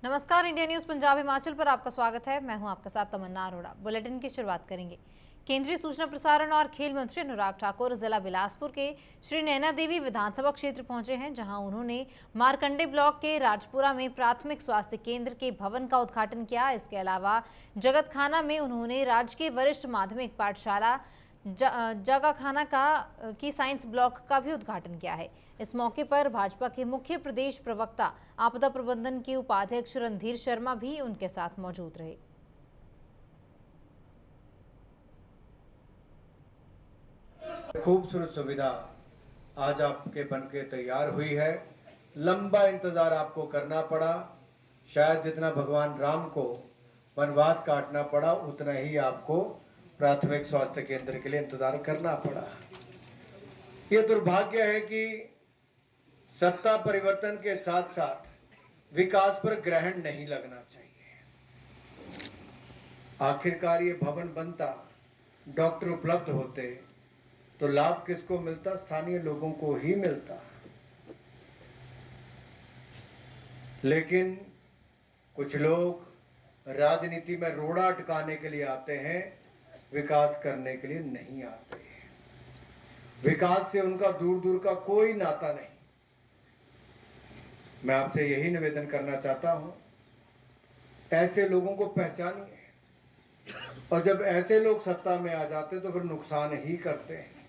नमस्कार, India news Punjab Himachal पर आपका स्वागत है। मैं हूं आपके साथ तमन्ना अरोड़ा। बुलेटिन की शुरुआत करेंगे। केंद्रीय सूचना प्रसारण और खेल मंत्री अनुराग ठाकुर जिला बिलासपुर के श्री नैना देवी विधानसभा क्षेत्र पहुंचे हैं, जहां उन्होंने मारकंडे ब्लॉक के राजपुरा में प्राथमिक स्वास्थ्य केंद्र के भवन का उद्घाटन किया। इसके अलावा जगतखाना में उन्होंने राजकीय वरिष्ठ माध्यमिक पाठशाला जगाखाना की साइंस ब्लॉक का भी उद्घाटन किया है। इस मौके पर भाजपा के मुख्य प्रदेश प्रवक्ता आपदा प्रबंधन के उपाध्यक्ष रणधीर शर्मा भी उनके साथ मौजूद रहे। खूबसूरत सुविधा आज आपके बनके तैयार हुई है। लंबा इंतजार आपको करना पड़ा, शायद जितना भगवान राम को वनवास काटना पड़ा उतना ही आपको प्राथमिक स्वास्थ्य केंद्र के लिए इंतजार करना पड़ा। ये दुर्भाग्य है कि सत्ता परिवर्तन के साथ साथ विकास पर ग्रहण नहीं लगना चाहिए। आखिरकार ये भवन बनता, डॉक्टर उपलब्ध होते तो लाभ किसको मिलता? स्थानीय लोगों को ही मिलता। लेकिन कुछ लोग राजनीति में रोड़ा अटकाने के लिए आते हैं, विकास करने के लिए नहीं आते। विकास से उनका दूर दूर का कोई नाता नहीं। मैं आपसे यही निवेदन करना चाहता हूं, ऐसे लोगों को पहचानिए, और जब ऐसे लोग सत्ता में आ जाते तो फिर नुकसान ही करते हैं।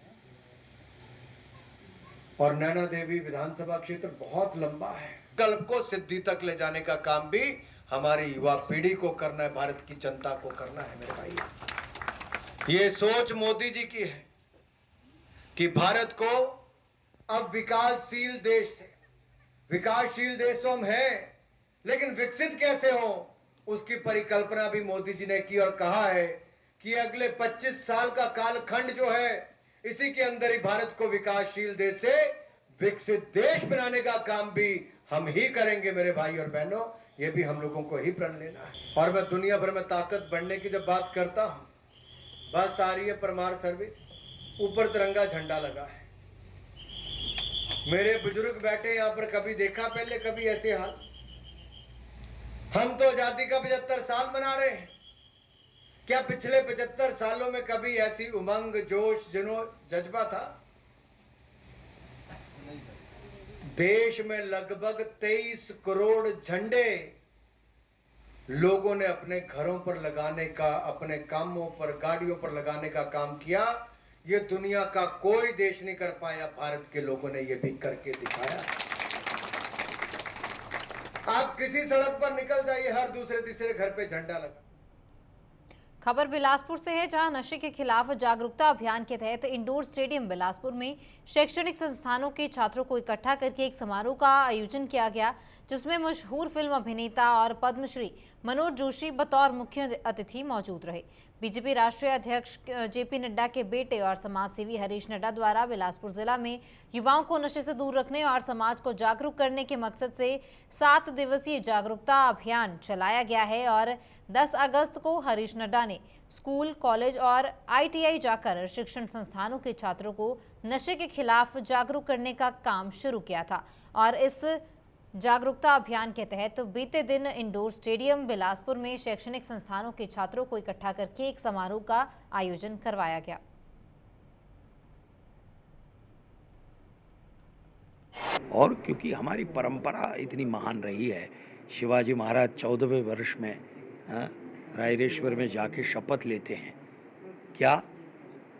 और नैना देवी विधानसभा क्षेत्र बहुत लंबा है। कल्प को सिद्धि तक ले जाने का काम भी हमारी युवा पीढ़ी को करना है, भारत की जनता को करना है। मेरे भाई, ये सोच मोदी जी की है कि भारत को अब विकासशील देश से, विकासशील देश तो हम हैं, लेकिन विकसित कैसे हो उसकी परिकल्पना भी मोदी जी ने की और कहा है कि अगले 25 साल का कालखंड जो है, इसी के अंदर ही भारत को विकासशील देश से विकसित देश बनाने का काम भी हम ही करेंगे। मेरे भाई और बहनों, ये भी हम लोगों को ही प्रण लेना है। और मैं दुनिया भर में ताकत बढ़ने की जब बात करता हूं, बस आ रही है परमार सर्विस, ऊपर तिरंगा झंडा लगा है। मेरे बुजुर्ग बैठे यहां पर, कभी देखा पहले कभी ऐसे हाल? हम तो आजादी का 75 साल मना रहे हैं। क्या पिछले 75 सालों में कभी ऐसी उमंग, जोश, जज्बा था? देश में लगभग 23 करोड़ झंडे लोगों ने अपने घरों पर लगाने का, अपने कामों पर, गाड़ियों पर लगाने का काम किया। ये दुनिया का कोई देश नहीं कर पाया, भारत के लोगों ने ये भी करके दिखाया। आप किसी सड़क पर निकल जाइए, हर दूसरे तीसरे घर पे झंडा लगा। खबर बिलासपुर से है, जहां नशे के खिलाफ जागरूकता अभियान के तहत इंडोर स्टेडियम बिलासपुर में शैक्षणिक संस्थानों के छात्रों को इकट्ठा करके एक समारोह का आयोजन किया गया, जिसमें मशहूर फिल्म अभिनेता और पद्मश्री मनोज जोशी बतौर मुख्य अतिथि मौजूद रहे। बीजेपी राष्ट्रीय अध्यक्ष जेपी नड्डा के बेटे और समाजसेवी हरीश नड्डा द्वारा बिलासपुर जिला में युवाओं को नशे से दूर रखने और समाज को जागरूक करने के मकसद से 7 दिवसीय जागरूकता अभियान चलाया गया है। और 10 अगस्त को हरीश नड्डा ने स्कूल, कॉलेज और ITI जाकर शिक्षण संस्थानों के छात्रों को नशे के खिलाफ जागरूक करने का काम शुरू किया था। और इस जागरूकता अभियान के तहत बीते दिन इंडोर स्टेडियम बिलासपुर में शैक्षणिक संस्थानों के छात्रों को इकट्ठा करके एक समारोह का आयोजन करवाया गया। और क्योंकि हमारी परंपरा इतनी महान रही है, शिवाजी महाराज 14वें वर्ष में रायरेश्वर में जाके शपथ लेते हैं, क्या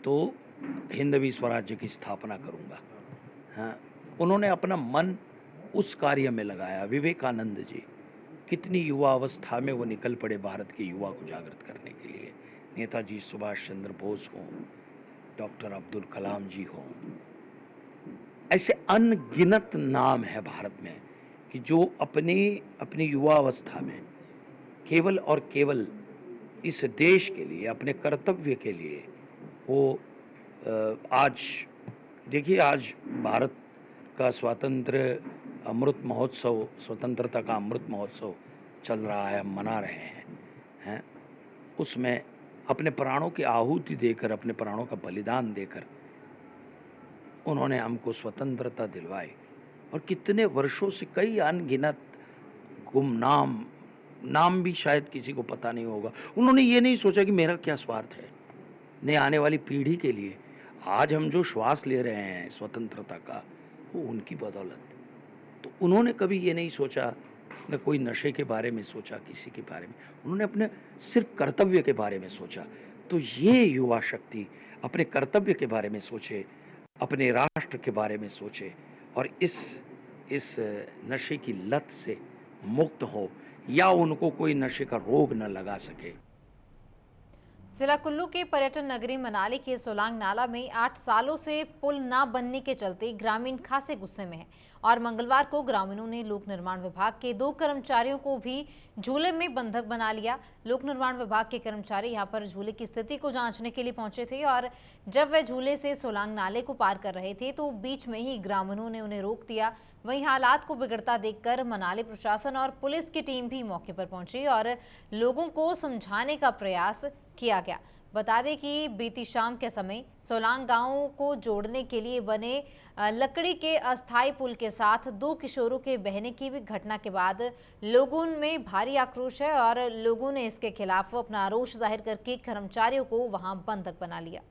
तो हिंदवी स्वराज्य की स्थापना करूंगा। हाँ, उन्होंने अपना मन उस कार्य में लगाया। विवेकानंद जी कितनी युवा अवस्था में वो निकल पड़े भारत के युवा को जागृत करने के लिए। नेताजी सुभाष चंद्र बोस हों, डॉक्टर अब्दुल कलाम जी हों, ऐसे अनगिनत नाम है भारत में कि जो अपनी युवा अवस्था में केवल और केवल इस देश के लिए, अपने कर्तव्य के लिए वो आज देखिए, आज भारत का अमृत महोत्सव, स्वतंत्रता का अमृत महोत्सव चल रहा है, हम मना रहे हैं। उसमें अपने प्राणों की आहुति देकर, अपने प्राणों का बलिदान देकर उन्होंने हमको स्वतंत्रता दिलवाई। और कितने वर्षों से कई अनगिनत गुमनाम नाम भी शायद किसी को पता नहीं होगा। उन्होंने ये नहीं सोचा कि मेरा क्या स्वार्थ है, ने आने वाली पीढ़ी के लिए। आज हम जो श्वास ले रहे हैं स्वतंत्रता का, वो उनकी बदौलत। तो उन्होंने कभी ये नहीं सोचा, न कोई नशे के बारे में सोचा, किसी के बारे में। उन्होंने अपने सिर्फ कर्तव्य के बारे में सोचा। तो ये युवा शक्ति अपने कर्तव्य के बारे में सोचे, अपने राष्ट्र के बारे में सोचे और इस नशे की लत से मुक्त हो, या उनको कोई नशे का रोग न लगा सके। जिला कुल्लू के पर्यटन नगरी मनाली के सोलांग नाला में 8 सालों से पुल न बनने के चलते ग्रामीण खासे गुस्से में हैं और मंगलवार को ग्रामीणों ने लोक निर्माण विभाग के 2 कर्मचारियों को भी झूले में बंधक बना लिया। लोक निर्माण विभाग के कर्मचारी यहां पर झूले की स्थिति को जांचने के लिए पहुंचे थे और जब वे झूले से सोलांग नाले को पार कर रहे थे तो बीच में ही ग्रामीणों ने उन्हें रोक दिया। वहीं हालात को बिगड़ता देखकर मनाली प्रशासन और पुलिस की टीम भी मौके पर पहुंची और लोगों को समझाने का प्रयास किया गया। बता दें कि बीती शाम के समय सोलांग गांव को जोड़ने के लिए बने लकड़ी के अस्थायी पुल के साथ 2 किशोरों के बहने की भी घटना के बाद लोगों में भारी आक्रोश है और लोगों ने इसके खिलाफ अपना रोष जाहिर करके कर्मचारियों को वहां बंधक बना लिया।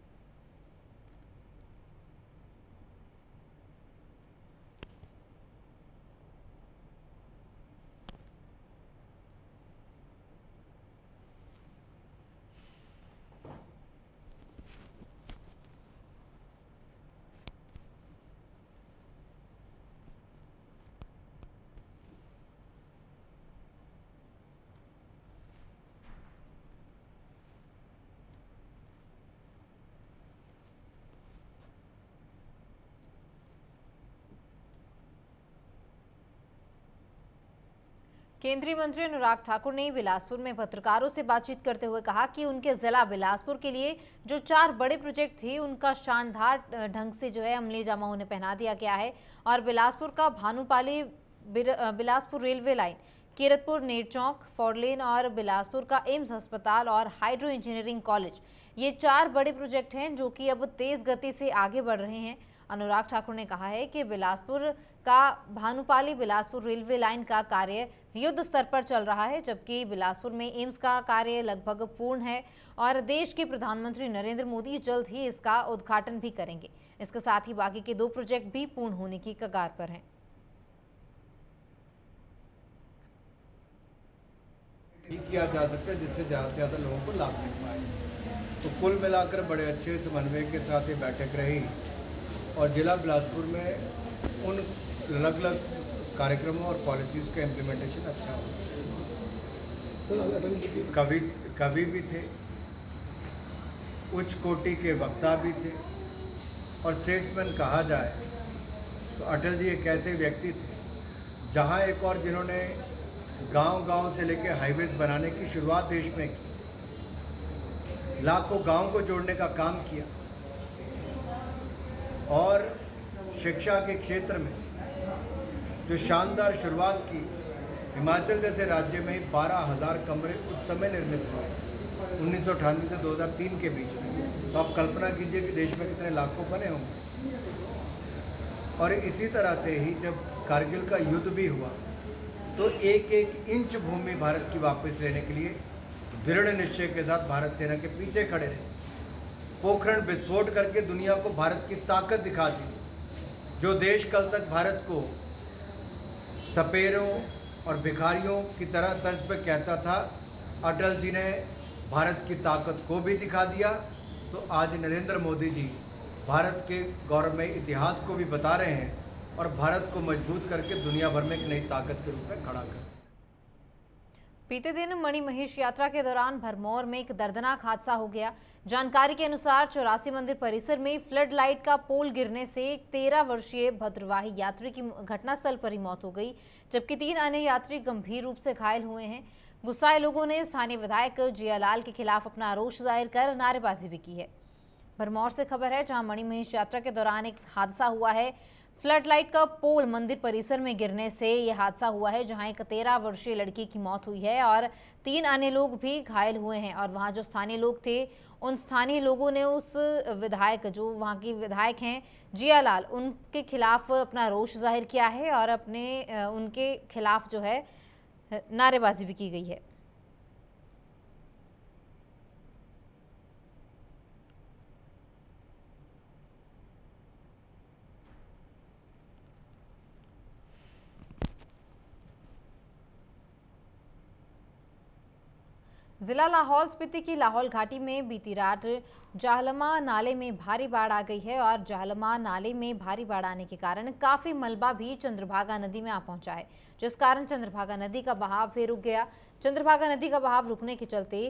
केंद्रीय मंत्री अनुराग ठाकुर ने बिलासपुर में पत्रकारों से बातचीत करते हुए कहा कि उनके जिला बिलासपुर के लिए जो 4 बड़े प्रोजेक्ट थे उनका शानदार ढंग से जो है अमली जामा उन्हें पहना दिया गया है और बिलासपुर का भानुपाली बिलासपुर रेलवे लाइन, कीरतपुर नेरचौक 4 लेन और बिलासपुर का एम्स अस्पताल और हाइड्रो इंजीनियरिंग कॉलेज, ये 4 बड़े प्रोजेक्ट हैं जो कि अब तेज गति से आगे बढ़ रहे हैं। अनुराग ठाकुर ने कहा है कि बिलासपुर का भानुपाली बिलासपुर रेलवे लाइन का कार्य युद्ध स्तर पर चल रहा है, जबकि बिलासपुर में एम्स का कार्य लगभग पूर्ण है और देश के प्रधानमंत्री नरेंद्र मोदी जल्द ही इसका उद्घाटन भी करेंगे। इसके साथ ही बाकी के 2 प्रोजेक्ट भी पूर्ण होने की कगार पर हैं। किया जा सकता है जिससे ज़्यादा से ज़्यादा लोगों को लाभ मिल पाए। तो कुल मिलाकर बड़े अच्छे समन्वय के साथ ये बैठक रही और जिला बिलासपुर में उन अलग अलग कार्यक्रमों और पॉलिसीज़ का इम्प्लीमेंटेशन अच्छा हो। कवि भी थे, उच्च कोटि के वक्ता भी थे और स्टेट्समैन कहा जाए तो अटल जी एक ऐसे व्यक्ति थे जहां एक और जिन्होंने गांव-गांव से लेकर हाईवेज बनाने की शुरुआत देश में की, लाखों गांव को जोड़ने का काम किया और शिक्षा के क्षेत्र में जो शानदार शुरुआत की, हिमाचल जैसे राज्य में 12,000 कमरे उस समय निर्मित हुए 1998 से 2003 के बीच में। तो आप कल्पना कीजिए कि देश में कितने लाखों बने होंगे। और इसी तरह से ही जब कारगिल का युद्ध भी हुआ तो एक एक इंच भूमि भारत की वापस लेने के लिए दृढ़ निश्चय के साथ भारत सेना के पीछे खड़े रहे। पोखरण विस्फोट करके दुनिया को भारत की ताकत दिखा दी। जो देश कल तक भारत को सपेरों और भिखारियों की तरह तर्ज पर कहता था, अटल जी ने भारत की ताकत को भी दिखा दिया। तो आज नरेंद्र मोदी जी भारत के गौरवमय इतिहास को भी बता रहे हैं और भारत को मजबूत करके दुनिया भर में एक नई ताकत के रूप में खड़ा कर। बीते दिन मणिमहेश यात्रा के दौरान भरमौर में एक दर्दनाक हादसा हो गया। जानकारी के अनुसार 84 मंदिर परिसर में फ्लड लाइट का पोल गिरने से एक 13 वर्षीय भद्रवाही यात्री की घटनास्थल पर ही मौत हो गई, जबकि 3 अन्य यात्री गंभीर रूप से घायल हुए हैं। गुस्साए लोगों ने स्थानीय विधायक जियालाल के खिलाफ अपना रोष जाहिर कर नारेबाजी भी की है। भरमौर से खबर है, जहां मणिमहेश यात्रा के दौरान एक हादसा हुआ है। फ्लड लाइट का पोल मंदिर परिसर में गिरने से यह हादसा हुआ है, जहां एक 13 वर्षीय लड़की की मौत हुई है और 3 अन्य लोग भी घायल हुए हैं। और वहां जो स्थानीय लोग थे, उन स्थानीय लोगों ने उस विधायक, जो वहां की विधायक हैं जियालाल, उनके खिलाफ अपना रोष जाहिर किया है और उनके खिलाफ जो है नारेबाजी भी की गई है। जिला लाहौल स्पीति की लाहौल घाटी में बीती रात जाहलमा नाले में भारी बाढ़ आ गई है और जाहलमा नाले में भारी बाढ़ आने के कारण काफी मलबा भी चंद्रभागा नदी में आ पहुंचा है, जिस कारण चंद्रभागा नदी का बहाव फिर रुक गया। चंद्रभागा नदी का बहाव रुकने के चलते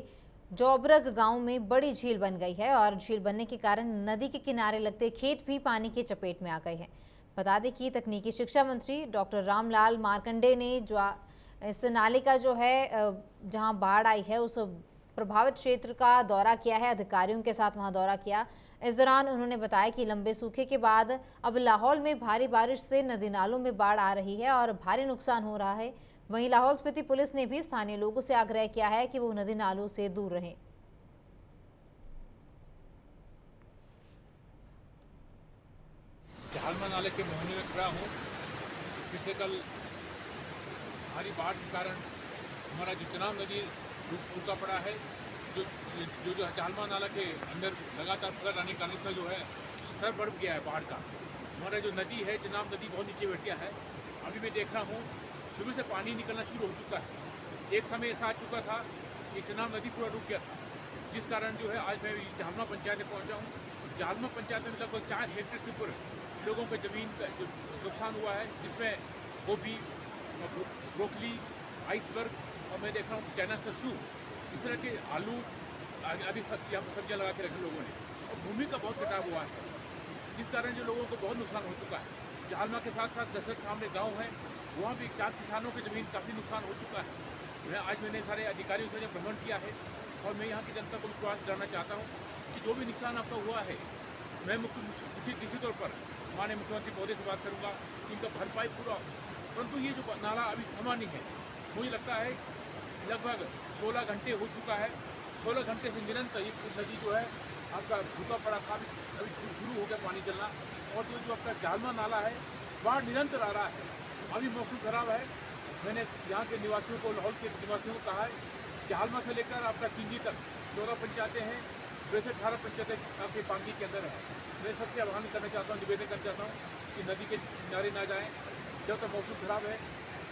जोबरग गांव में बड़ी झील बन गई है और झील बनने के कारण नदी के किनारे लगते खेत भी पानी की चपेट में आ गए हैं। बता दें कि तकनीकी शिक्षा मंत्री डॉक्टर रामलाल मार्कंडे ने इस नाले का जो है जहां बाढ़ आई है उस प्रभावित क्षेत्र का दौरा किया है, अधिकारियों के साथ वहां दौरा किया। इस दौरान उन्होंने बताया कि लंबे सूखे के बाद अब लाहौल में भारी बारिश से नदी नालों में बाढ़ आ रही है और भारी नुकसान हो रहा है। वहीं लाहौल स्पीति पुलिस ने भी स्थानीय लोगों से आग्रह किया है कि वो नदी नालों से दूर रहें। जाहलमा नाले के मोहने में खड़ा हूँ। पिछले कल भारी बाढ़ के कारण हमारा जो चिनाब नदी रुका पड़ा है, जो जाहलमा नाला के अंदर लगातार फ्लड आने के कारण इसका जो है स्तर बढ़ गया है बाढ़ का। हमारा जो नदी है चिनाब नदी बहुत नीचे बैठ गया है। अभी मैं देख रहा हूँ सुबह से पानी निकलना शुरू हो चुका है। एक समय ऐसा आ चुका था कि चिनाब नदी पूरा रुक गया था, जिस कारण जो है आज मैं जाहलमा पंचायत में पहुँचा हूँ। जाहलमा पंचायत में लगभग 4 हेक्टेयर से ऊपर लोगों को ज़मीन का जो नुकसान हुआ है, जिसमें गोभी, ब्रोकली, आइसबर्ग और मैं देख रहा हूँ चाइना सरसों, इस तरह के आलू आदि सब्जियाँ लगा के रखे लोगों ने। और भूमि का बहुत कटाव हुआ है, जिस कारण जो लोगों को बहुत नुकसान हो चुका है। जाहलमा के साथ साथ दशरथ सामने गांव है, वहाँ भी 4 किसानों की ज़मीन काफ़ी नुकसान हो चुका है। आज मैंने सारे अधिकारियों से जब भ्रमण किया है और मैं यहाँ की जनता को विश्वास दिलाना चाहता हूँ कि जो भी नुकसान आपका हुआ है, मैं निश्चित तौर पर माननीय मुख्यमंत्री महोदय से बात करूँगा कि इनका भरपाई पूरा। परंतु ये जो नाला अभी थमा नहीं है, मुझे लगता है लगभग 16 घंटे हो चुका है। 16 घंटे से निरंतर ये नदी जो है आपका रुका पड़ा था, अभी शुरू हो गया पानी चलना। और जो आपका जाहलमा नाला है बाढ़ निरंतर आ रहा है। अभी मौसम खराब है। मैंने यहाँ के निवासियों को, लाहौल के निवासियों को कहा है जाहलमा से लेकर आपका किंगी तक 14 पंचायतें हैं, वैसे 18 पंचायतें आपके पांगी के अंदर है। मैं सबसे आह्वान करना चाहता हूँ, निवेदन करना चाहता हूँ कि नदी के किनारे ना जाएं जब तक मौसम खराब है।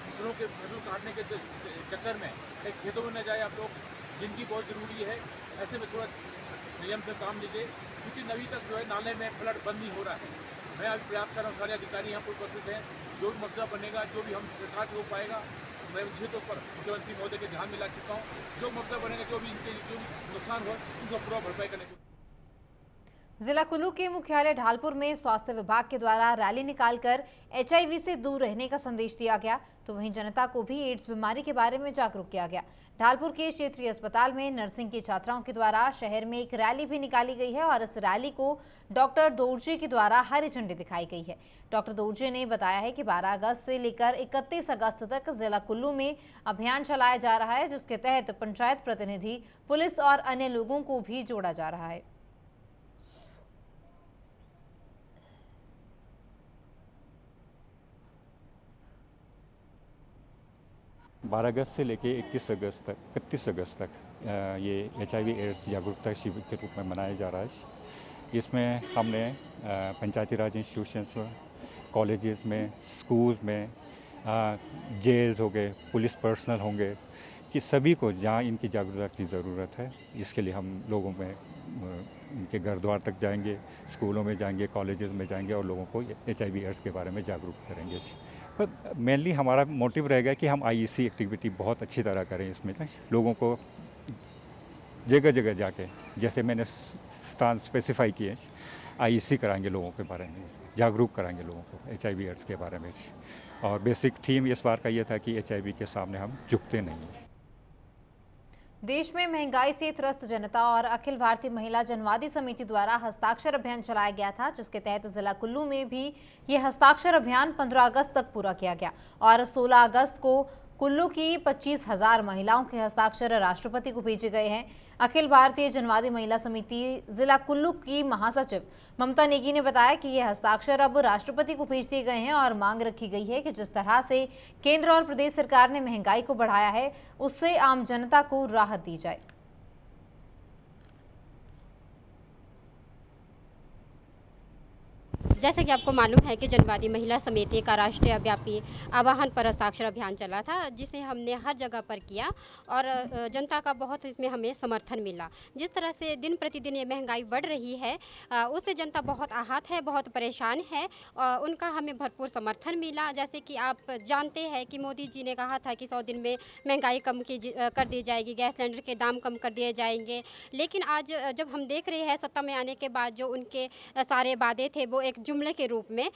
किसानों के फसल काटने के चक्कर में खेतों में न जाए आप लोग, जिनकी बहुत ज़रूरी है। ऐसे में थोड़ा नियम से काम लीजिए, क्योंकि अभी तक जो है नाले में फ्लड बंद नहीं हो रहा है। मैं आज प्रयास कर रहा हूँ, सारे अधिकारी यहाँ पर उपस्थित हैं। जो भी मसला बनेगा, जो भी हम सरकार से हो पाएगा, मैं निश्चित तौर पर मुख्यमंत्री महोदय के ध्यान में ला चुका हूँ। जो मसला बनेगा, जो भी नुकसान हो, उसका पूरा भरपाई करने को। जिला कुल्लू के मुख्यालय ढालपुर में स्वास्थ्य विभाग के द्वारा रैली निकालकर HIV से दूर रहने का संदेश दिया गया, तो वहीं जनता को भी एड्स बीमारी के बारे में जागरूक किया गया। ढालपुर के क्षेत्रीय अस्पताल में नर्सिंग की छात्राओं के द्वारा शहर में एक रैली भी निकाली गई है और इस रैली को डॉक्टर दोरजे के द्वारा हरी झंडी दिखाई गई है। डॉक्टर दोरजे ने बताया है कि 12 अगस्त से लेकर 31 अगस्त तक जिला कुल्लू में अभियान चलाया जा रहा है, जिसके तहत पंचायत प्रतिनिधि, पुलिस और अन्य लोगों को भी जोड़ा जा रहा है। 12 अगस्त से लेके 31 अगस्त तक ये HIV एड्स जागरूकता शिविर के रूप में मनाया जा रहा है। इसमें हमने पंचायती राज इंस्टीट्यूशंस में, कॉलेजेस में, स्कूल्स में, जेल्स हो गए, पुलिस पर्सनल होंगे, कि सभी को जहाँ इनकी जागरूकता की ज़रूरत है, इसके लिए हम लोगों में उनके घर द्वार तक जाएंगे, स्कूलों में जाएंगे, कॉलेजेस में जाएंगे और लोगों को HIV एड्स के बारे में जागरूक करेंगे। पर मेनली हमारा मोटिव रहेगा कि हम IEC एक्टिविटी बहुत अच्छी तरह करें। इसमें लोगों को जगह जगह जाके, जैसे मैंने स्थान स्पेसिफाई किए, IEC कराएंगे, लोगों के बारे में जागरूक कराएंगे लोगों को HIV एड्स के बारे में। और बेसिक थीम इस बार का ये था कि HIV के सामने हम झुकते नहीं हैं। देश में महंगाई से त्रस्त जनता और अखिल भारतीय महिला जनवादी समिति द्वारा हस्ताक्षर अभियान चलाया गया था, जिसके तहत जिला कुल्लू में भी ये हस्ताक्षर अभियान 15 अगस्त तक पूरा किया गया और 16 अगस्त को कुल्लू की 25,000 महिलाओं के हस्ताक्षर राष्ट्रपति को भेजे गए हैं। अखिल भारतीय जनवादी महिला समिति जिला कुल्लू की महासचिव ममता नेगी ने बताया कि ये हस्ताक्षर अब राष्ट्रपति को भेज दिए गए हैं और मांग रखी गई है कि जिस तरह से केंद्र और प्रदेश सरकार ने महंगाई को बढ़ाया है, उससे आम जनता को राहत दी जाए। जैसे कि आपको मालूम है कि जनवादी महिला समिति का राष्ट्रीय व्यापी आह्वान पर हस्ताक्षर अभियान चला था, जिसे हमने हर जगह पर किया और जनता का बहुत इसमें हमें समर्थन मिला। जिस तरह से दिन प्रतिदिन ये महंगाई बढ़ रही है, उससे जनता बहुत आहत है, बहुत परेशान है और उनका हमें भरपूर समर्थन मिला। जैसे कि आप जानते हैं कि मोदी जी ने कहा था कि 100 दिन में महंगाई कम कर दी जाएगी, गैस सिलेंडर के दाम कम कर दिए जाएंगे। लेकिन आज जब हम देख रहे हैं सत्ता में आने के बाद जो उनके सारे वादे थे वो एक जुमले के रूप में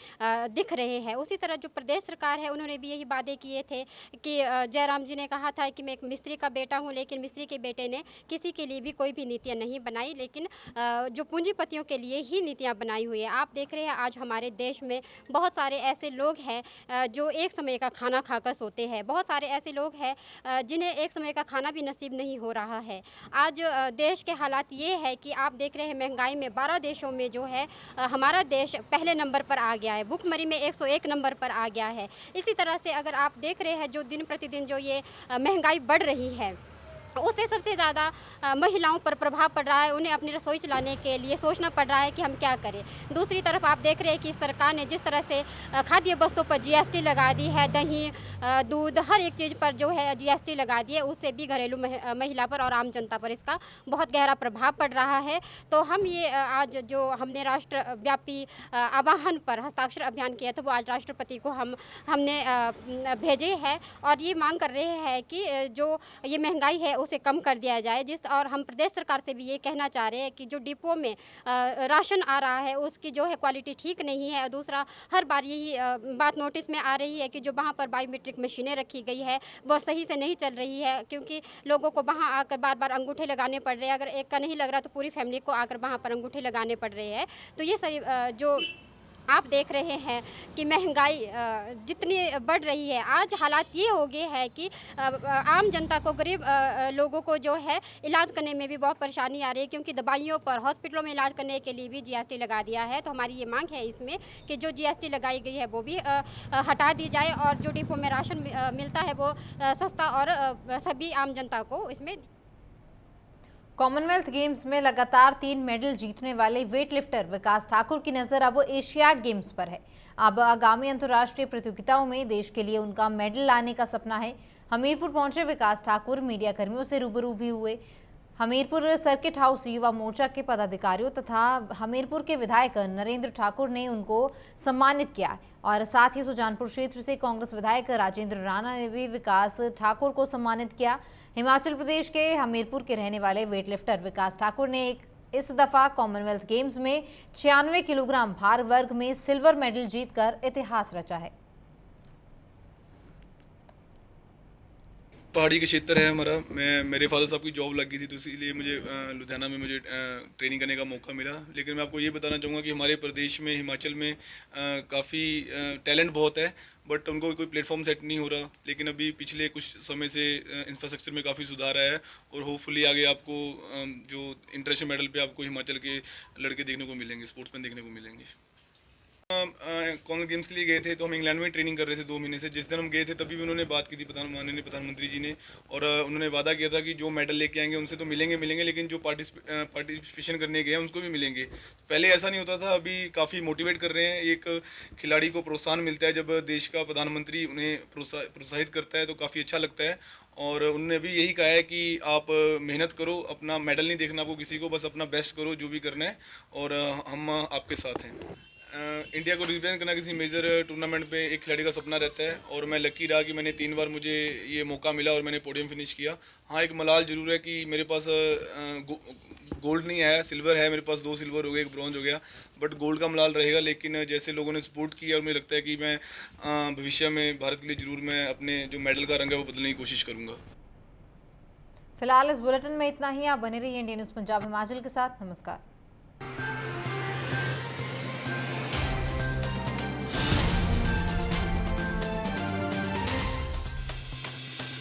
दिख रहे हैं। उसी तरह जो प्रदेश सरकार है, उन्होंने भी यही वादे किए थे कि जयराम जी ने कहा था कि मैं एक मिस्त्री का बेटा हूं, लेकिन मिस्त्री के बेटे ने किसी के लिए भी कोई भी नीतियां नहीं बनाई, लेकिन जो पूंजीपतियों के लिए ही नीतियां बनाई हुई है। आप देख रहे हैं आज हमारे देश में बहुत सारे ऐसे लोग हैं जो एक समय का खाना खाकर सोते हैं। बहुत सारे ऐसे लोग हैं जिन्हें एक समय का खाना भी नसीब नहीं हो रहा है। आज देश के हालात ये है कि आप देख रहे हैं महंगाई में 12 देशों में जो है हमारा देश पहले नंबर पर आ गया है, भुखमरी में 101 नंबर पर आ गया है। इसी तरह से अगर आप देख रहे हैं जो दिन प्रतिदिन जो ये महंगाई बढ़ रही है, उससे सबसे ज़्यादा महिलाओं पर प्रभाव पड़ रहा है। उन्हें अपनी रसोई चलाने के लिए सोचना पड़ रहा है कि हम क्या करें। दूसरी तरफ आप देख रहे हैं कि सरकार ने जिस तरह से खाद्य वस्तुओं पर जीएसटी लगा दी है, दही, दूध, हर एक चीज़ पर जो है जीएसटी लगा दी है, उससे भी घरेलू महिला पर और आम जनता पर इसका बहुत गहरा प्रभाव पड़ रहा है। तो हम ये आज जो हमने राष्ट्रव्यापी आह्वान पर हस्ताक्षर अभियान किया था, वो आज राष्ट्रपति को हमने भेजे है और ये मांग कर रहे हैं कि जो ये महंगाई है उसे कम कर दिया जाए। और हम प्रदेश सरकार से भी ये कहना चाह रहे हैं कि जो डिपो में राशन आ रहा है उसकी जो है क्वालिटी ठीक नहीं है। दूसरा, हर बार यही बात नोटिस में आ रही है कि जो वहाँ पर बायोमेट्रिक मशीनें रखी गई है वो सही से नहीं चल रही है, क्योंकि लोगों को वहाँ आकर बार बार अंगूठे लगाने पड़ रहे हैं। अगर एक का नहीं लग रहा तो पूरी फैमिली को आकर वहाँ पर अंगूठे लगाने पड़ रहे हैं। तो ये सही जो आप देख रहे हैं कि महंगाई जितनी बढ़ रही है, आज हालात ये हो गए हैं कि आम जनता को, गरीब लोगों को जो है इलाज करने में भी बहुत परेशानी आ रही है, क्योंकि दवाइयों पर हॉस्पिटलों में इलाज करने के लिए भी जीएसटी लगा दिया है। तो हमारी ये मांग है इसमें कि जो जीएसटी लगाई गई है वो भी हटा दी जाए और जो डिपो में राशन मिलता है वो सस्ता और सभी आम जनता को इसमें। कॉमनवेल्थ गेम्स में लगातार 3 मेडल जीतने वाले वेट लिफ्टर विकास ठाकुर की नजर अब एशियाड गेम्स पर है। अब आगामी अंतर्राष्ट्रीय प्रतियोगिताओं में देश के लिए उनका मेडल लाने का सपना है। हमीरपुर पहुंचे विकास ठाकुर मीडिया कर्मियों से रूबरू भी हुए। हमीरपुर सर्किट हाउस युवा मोर्चा के पदाधिकारियों तथा हमीरपुर के विधायक नरेंद्र ठाकुर ने उनको सम्मानित किया और साथ ही सुजानपुर क्षेत्र से कांग्रेस विधायक राजेंद्र राणा ने भी विकास ठाकुर को सम्मानित किया। हिमाचल प्रदेश के हमीरपुर के रहने वाले वेटलिफ्टर विकास ठाकुर ने इस दफा कॉमनवेल्थ गेम्स में 96 किलोग्राम भार वर्ग में सिल्वर मेडल जीतकर इतिहास रचा है। पहाड़ी के क्षेत्र है हमारा। मेरे फादर साहब की जॉब लग गई थी, तो इसीलिए मुझे लुधियाना में मुझे ट्रेनिंग करने का मौका मिला। लेकिन मैं आपको ये बताना चाहूँगा कि हमारे प्रदेश में, हिमाचल में काफ़ी टैलेंट बहुत है, बट उनको कोई प्लेटफॉर्म सेट नहीं हो रहा। लेकिन अभी पिछले कुछ समय से इंफ्रास्ट्रक्चर में काफ़ी सुधार आया है और होपफुली आगे आपको जो इंटरनेशनल मेडल पे आपको हिमाचल के लड़के देखने को मिलेंगे, स्पोर्ट्समैन देखने को मिलेंगे। कॉमन गेम्स के लिए गए थे तो हम इंग्लैंड में ट्रेनिंग कर रहे थे 2 महीने से। जिस दिन हम गए थे तभी भी उन्होंने बात की थी माननीय प्रधानमंत्री जी ने, और उन्होंने वादा किया था कि जो मेडल लेके आएंगे उनसे तो मिलेंगे, लेकिन जो पार्टिसिपेशन करने गए हैं उनको भी मिलेंगे। पहले ऐसा नहीं होता था, अभी काफ़ी मोटिवेट कर रहे हैं। एक खिलाड़ी को प्रोत्साहन मिलता है जब देश का प्रधानमंत्री उन्हें प्रोत्साहित करता है, तो काफ़ी अच्छा लगता है। और उन्होंने भी यही कहा है कि आप मेहनत करो, अपना मेडल नहीं देखना आपको किसी को, बस अपना बेस्ट करो जो भी करना है, और हम आपके साथ हैं। इंडिया को रिप्रेजेंट करना किसी मेजर टूर्नामेंट पे एक खिलाड़ी का सपना रहता है, और मैं लकी रहा कि मैंने 3 बार मुझे ये मौका मिला और मैंने पोडियम फिनिश किया। हाँ, एक मलाल जरूर है कि मेरे पास गोल्ड नहीं आया, सिल्वर है मेरे पास, 2 सिल्वर हो गए, 1 ब्रॉन्ज हो गया, बट गोल्ड का मलाल रहेगा। लेकिन जैसे लोगों ने सपोर्ट किया, और मुझे लगता है कि मैं भविष्य में भारत के लिए जरूर मैं अपने जो मेडल का रंग है वो बदलने की कोशिश करूँगा। फिलहाल इस बुलेटिन में इतना ही। आप बने रहिए इंडिया न्यूज़ पंजाब हिमाचल के साथ। नमस्कार।